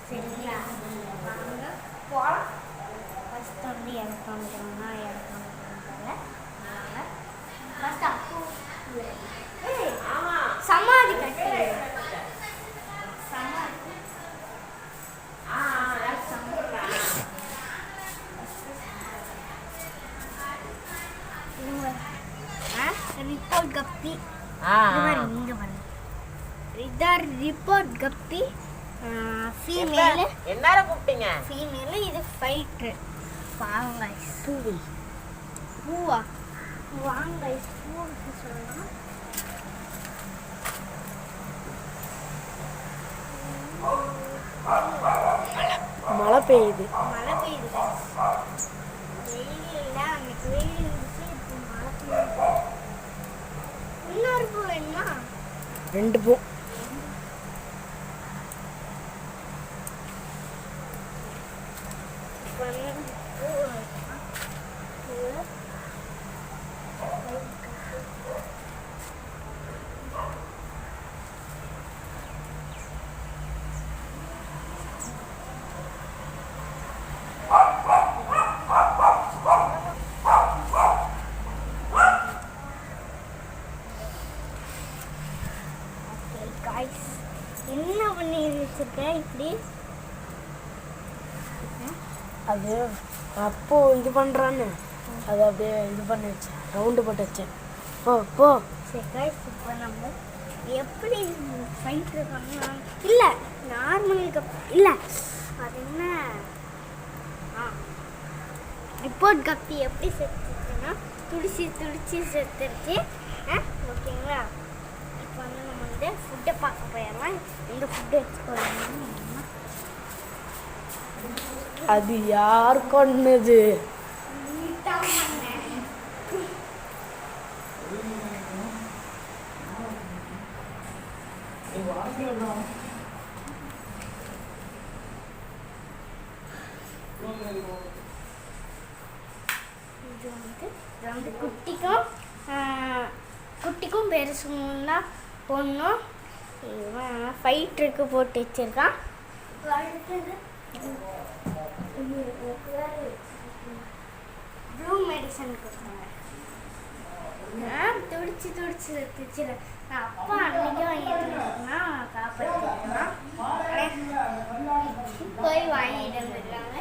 சரிங்களா? வாங்க போகலாம். ஃபஸ்ட்டு வந்து இறக்காமிக்கிறோம்னா வாங்க ஃபஸ்ட்டு அப்போ சமாதி கட்டி ரிப்போர்ட் கப்பி இங்க பாருங்க. இதான் ரிப்போர்ட் கப்பி ஃபீமேல். என்னற கூப்பிட்டீங்க? ஃபீமேல். இது ஃபைட்டர். வாங்க गाइस. பூவா வாங்க गाइस. பூவுக்கு சொல்லலாம். மழை பெய்யுது. வெயில் அன்னைக்கு வெயில் இருந்துச்சு, இப்போ மழை பெய்யுது. இன்னொரு பூ வேணுமா? 2 பூ. என்ன பண்ணி வச்சிருக்கேன் இப்படி? அது அப்போ இது பண்ணுறான்னு அதை அப்படியே இது பண்ணி வச்சேன், ரவுண்டு போட்டு வச்சேன். போ சரி गाइस, இப்போ நம்ம எப்படி ஃபைட்டர் பண்ணலாம்? இல்லை நார்மல் கப் இல்லை, அது என்ன ரிப்போர்ட் கப்பி எப்படி செத்துச்சுன்னா துடிச்சு செத்துருச்சு. ஓகேங்களா? இப்போ வந்து நம்ம வந்து ஃபுட்டை பார்க்க போயிடலாம். இந்த ஃபுட்டு வச்சுக்கோங்க. அது யார் கொன்னது? இது வந்து குட்டிக்கும் பெருசுன்னா பொண்ணும் ஃபைட்டருக்கு போட்டு வச்சிருக்கான். ப்ளூ மெடிசன் கொடுத்தாங்க. துடிச்சு செத்துச்சு. நான் அப்பா அன்னைக்கு வாங்கிட்டு காப்பாற்றிருக்கான். போய் வாங்கிட்டு வந்துருக்காங்க.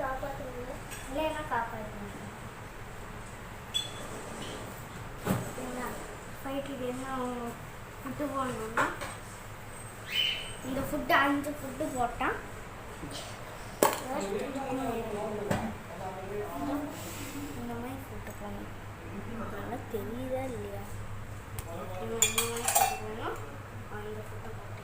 காப்பாற்றுங்க இல்லைன்னா காப்பாற்றுங்க. ஃபைட்டுக்கு என்ன ஃபுட்டு போடணும்னா இந்த ஃபுட்டு 5 ஃபுட்டு போட்டான். இந்த மாதிரி ஃபுட்டு போடணும். நல்லா தெரியுதா இல்லையா? இந்த மாதிரி ஃபுட்டு போடணும். அந்த ஃபுட்டு போட்டு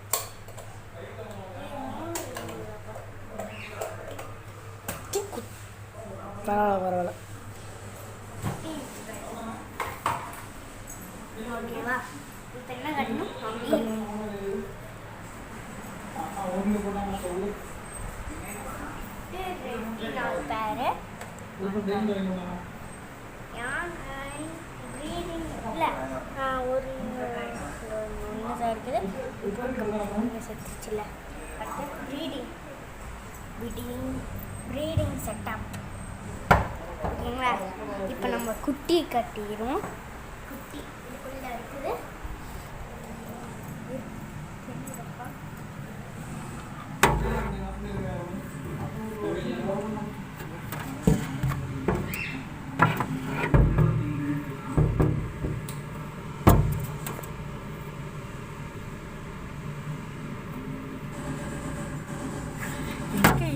பரவாயில்ல. ஓகேவா? இப்போ என்ன கட்டணும்? பேரு ப்ரீடிங் இல்லை, ஒரு ஒன்று இருக்குது செத்துச்சுல. அடுத்து ப்ரீடிங் செட்டப். ஓகேங்களா? இப்போ நம்ம குட்டி கட்டிடுவோம். குட்டி இதுக்குள்ள இருக்குது.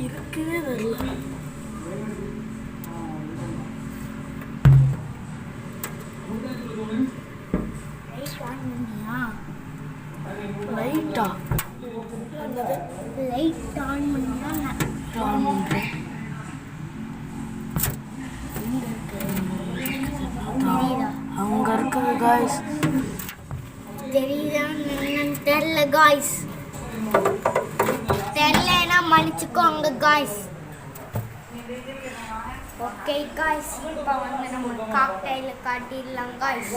இருக்குதே வரல. லைட்டா லைட் ஆன் பண்ணியா? அங்க இருக்குது காய்ஸ். தெரியுதா என்னன்னு தெரியல காய்ஸ். தெரியலன்னா மன்னிச்சுக்கோங்க காய்ஸ். ஓகே காய்ஸ், இப்போ வந்து நம்ம காக்டைல காட்டிடலாம் காய்ஸ்.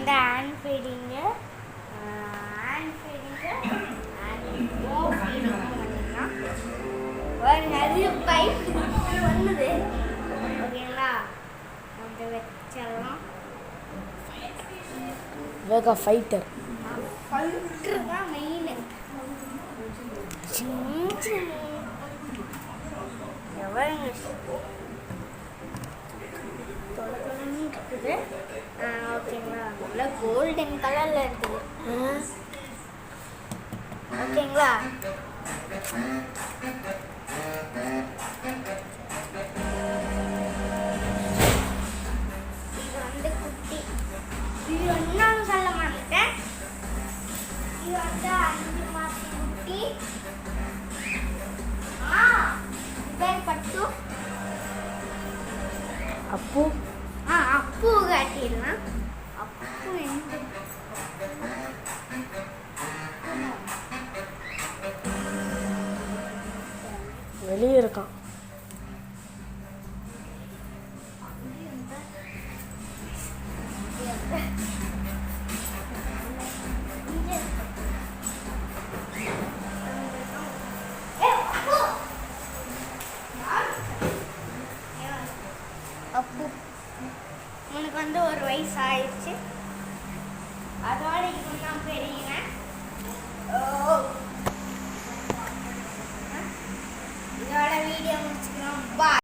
வந்து ஹேண்ட் ஃபீடிங்கு அண்ட் நோ ஃபீடிங்கும் பண்ணிக்கலாம். ஒரு நிறைய பைப் வந்தது. ஓகேங்களா, வந்து வச்சிடலாம். வேகா ஃபைட்டர் ஃபைட்டர் தான் மெயின். எவ்வளோங்க தொலைன்னு இருக்குது. ஓகேங்களா, நல்லா கோல்டன் கலரில் இருக்குது. ஓகேங்களா, இது வந்து குட்டி. இது ஒன்றும் சொல்ல மாட்டேன். இது வந்து 5 மாதம் குட்டி. பேர் பட்டு. அப்பு அப்பு காட்டிடலாம். அப்பு எந்த வெளியே இருக்கான். அப்பு உனக்கு வந்து 1 வயசு ஆயிடுச்சு. அதோட இது நான் பெரியவன். இதோட வீடியோ முடிச்சு